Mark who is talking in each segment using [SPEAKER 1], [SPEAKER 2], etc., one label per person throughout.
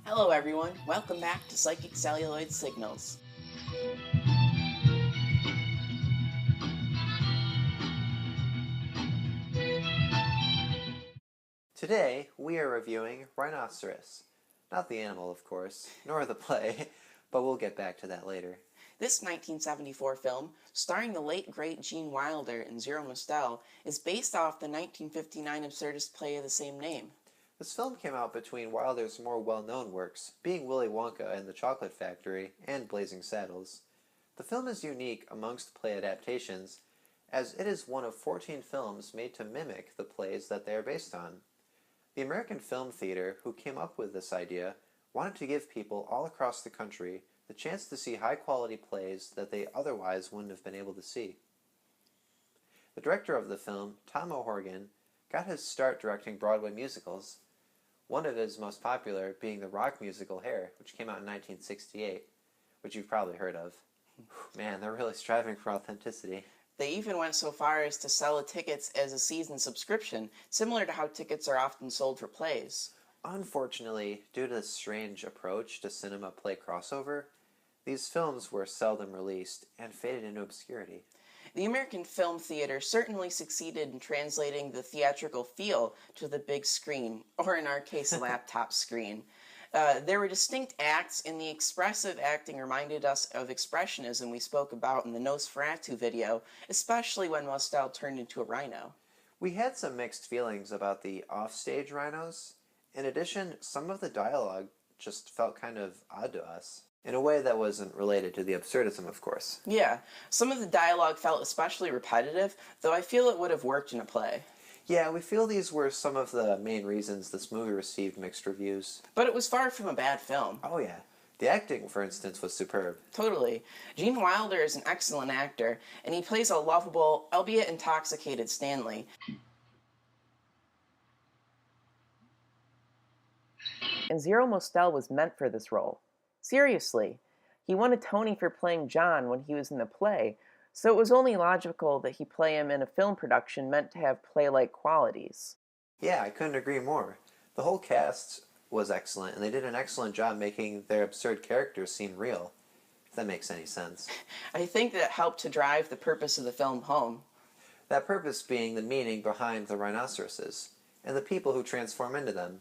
[SPEAKER 1] Hello everyone, welcome back to Psychic Celluloid Signals.
[SPEAKER 2] Today, we are reviewing Rhinoceros. Not the animal, of course, nor the play, but we'll get back to that later.
[SPEAKER 1] This 1974 film, starring the late great Gene Wilder and Zero Mostel, is based off the 1959 absurdist play of the same name.
[SPEAKER 2] This film came out between Wilder's more well-known works, being Willy Wonka and the Chocolate Factory and Blazing Saddles. The film is unique amongst play adaptations, as it is one of 14 films made to mimic the plays that they are based on. The American Film Theater, who came up with this idea, wanted to give people all across the country the chance to see high-quality plays that they otherwise wouldn't have been able to see. The director of the film, Tom O'Horgan, got his start directing Broadway musicals, one of his most popular being the rock musical Hair, which came out in 1968, which you've probably heard of. Man, they're really striving for authenticity.
[SPEAKER 1] They even went so far as to sell the tickets as a season subscription, similar to how tickets are often sold for plays.
[SPEAKER 2] Unfortunately, due to this strange approach to cinema play crossover, these films were seldom released and faded into obscurity.
[SPEAKER 1] The American Film Theater certainly succeeded in translating the theatrical feel to the big screen, or in our case, a laptop screen. There were distinct acts, and the expressive acting reminded us of expressionism we spoke about in the Nosferatu video, especially when Mostel turned into a rhino.
[SPEAKER 2] We had some mixed feelings about the offstage rhinos. In addition, some of the dialogue just felt kind of odd to us, in a way that wasn't related to the absurdism, of course.
[SPEAKER 1] Yeah, some of the dialogue felt especially repetitive, though I feel it would have worked in a play.
[SPEAKER 2] Yeah, we feel these were some of the main reasons this movie received mixed reviews.
[SPEAKER 1] But it was far from a bad film.
[SPEAKER 2] Oh yeah. The acting, for instance, was superb.
[SPEAKER 1] Totally. Gene Wilder is an excellent actor, and he plays a lovable, albeit intoxicated Stanley. And Zero Mostel was meant for this role. Seriously. He won a Tony for playing John when he was in the play, so it was only logical that he play him in a film production meant to have play-like qualities.
[SPEAKER 2] Yeah, I couldn't agree more. The whole cast was excellent, and they did an excellent job making their absurd characters seem real, if that makes any sense.
[SPEAKER 1] I think that helped to drive the purpose of the film home.
[SPEAKER 2] That purpose being the meaning behind the rhinoceroses, and the people who transform into them.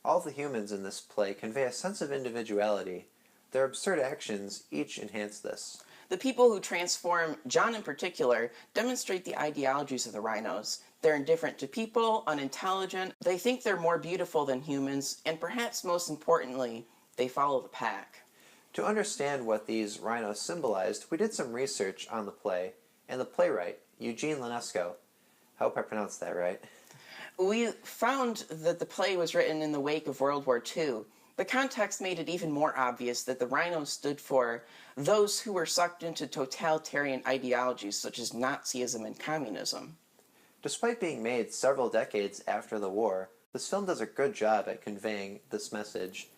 [SPEAKER 2] All the humans in this play convey a sense of individuality. Their absurd actions each enhance this.
[SPEAKER 1] The people who transform, John in particular, demonstrate the ideologies of the rhinos. They're indifferent to people, unintelligent, they think they're more beautiful than humans, and perhaps most importantly, they follow the pack.
[SPEAKER 2] To understand what these rhinos symbolized, we did some research on the play, and the playwright, Eugene Ionesco. I hope I pronounced that right.
[SPEAKER 1] We found that the play was written in the wake of World War II. The context made it even more obvious that the rhinos stood for those who were sucked into totalitarian ideologies such as Nazism and communism.
[SPEAKER 2] Despite being made several decades after the war, this film does a good job at conveying this message.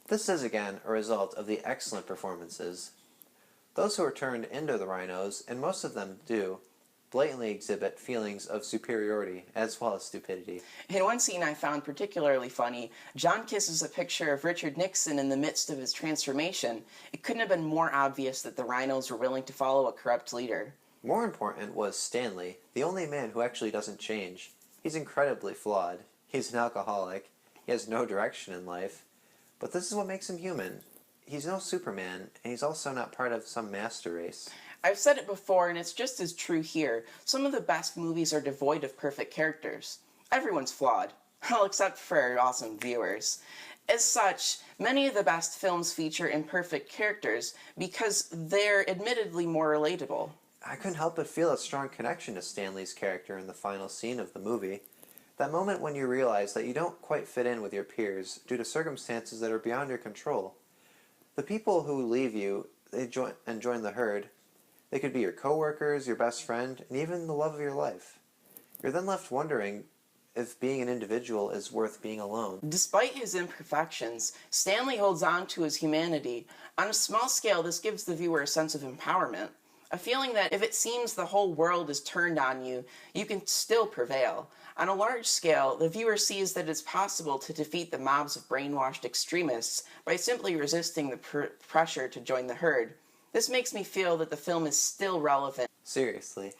[SPEAKER 2] This is again a result of the excellent performances. Those who are turned into the rhinos, and most of them do, blatantly exhibit feelings of superiority as well as stupidity.
[SPEAKER 1] In one scene I found particularly funny, John kisses a picture of Richard Nixon in the midst of his transformation. It couldn't have been more obvious that the rhinos were willing to follow a corrupt leader.
[SPEAKER 2] More important was Stanley, the only man who actually doesn't change. He's incredibly flawed. He's an alcoholic. He has no direction in life. But this is what makes him human. He's no Superman, and he's also not part of some master race.
[SPEAKER 1] I've said it before, and it's just as true here. Some of the best movies are devoid of perfect characters. Everyone's flawed. Well, except for awesome viewers. As such, many of the best films feature imperfect characters because they're admittedly more relatable.
[SPEAKER 2] I couldn't help but feel a strong connection to Stanley's character in the final scene of the movie. That moment when you realize that you don't quite fit in with your peers due to circumstances that are beyond your control. The people who leave you and join the herd, they could be your coworkers, your best friend, and even the love of your life. You're then left wondering if being an individual is worth being alone.
[SPEAKER 1] Despite his imperfections, Stanley holds on to his humanity. On a small scale, this gives the viewer a sense of empowerment. A feeling that if it seems the whole world is turned on you, you can still prevail. On a large scale, the viewer sees that it's possible to defeat the mobs of brainwashed extremists by simply resisting the pressure to join the herd. This makes me feel that the film is still relevant.
[SPEAKER 2] Seriously.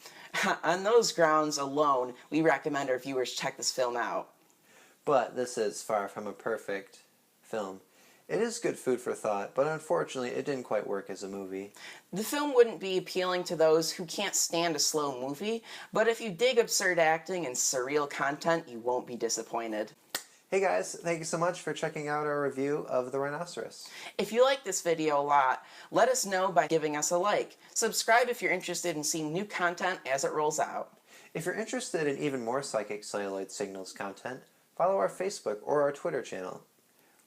[SPEAKER 1] On those grounds alone, we recommend our viewers check this film out.
[SPEAKER 2] But this is far from a perfect film. It is good food for thought, but unfortunately it didn't quite work as a movie.
[SPEAKER 1] The film wouldn't be appealing to those who can't stand a slow movie, but if you dig absurd acting and surreal content, you won't be disappointed.
[SPEAKER 2] Hey guys, thank you so much for checking out our review of The Rhinoceros.
[SPEAKER 1] If you like this video a lot, let us know by giving us a like. Subscribe if you're interested in seeing new content as it rolls out.
[SPEAKER 2] If you're interested in even more psychic celluloid signals content, follow our Facebook or our Twitter channel,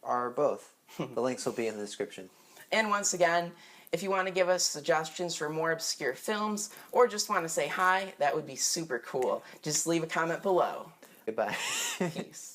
[SPEAKER 2] or both. The links will be in the description.
[SPEAKER 1] And once again, if you want to give us suggestions for more obscure films, or just want to say hi, that would be super cool. Just leave a comment below.
[SPEAKER 2] Goodbye.
[SPEAKER 1] Peace.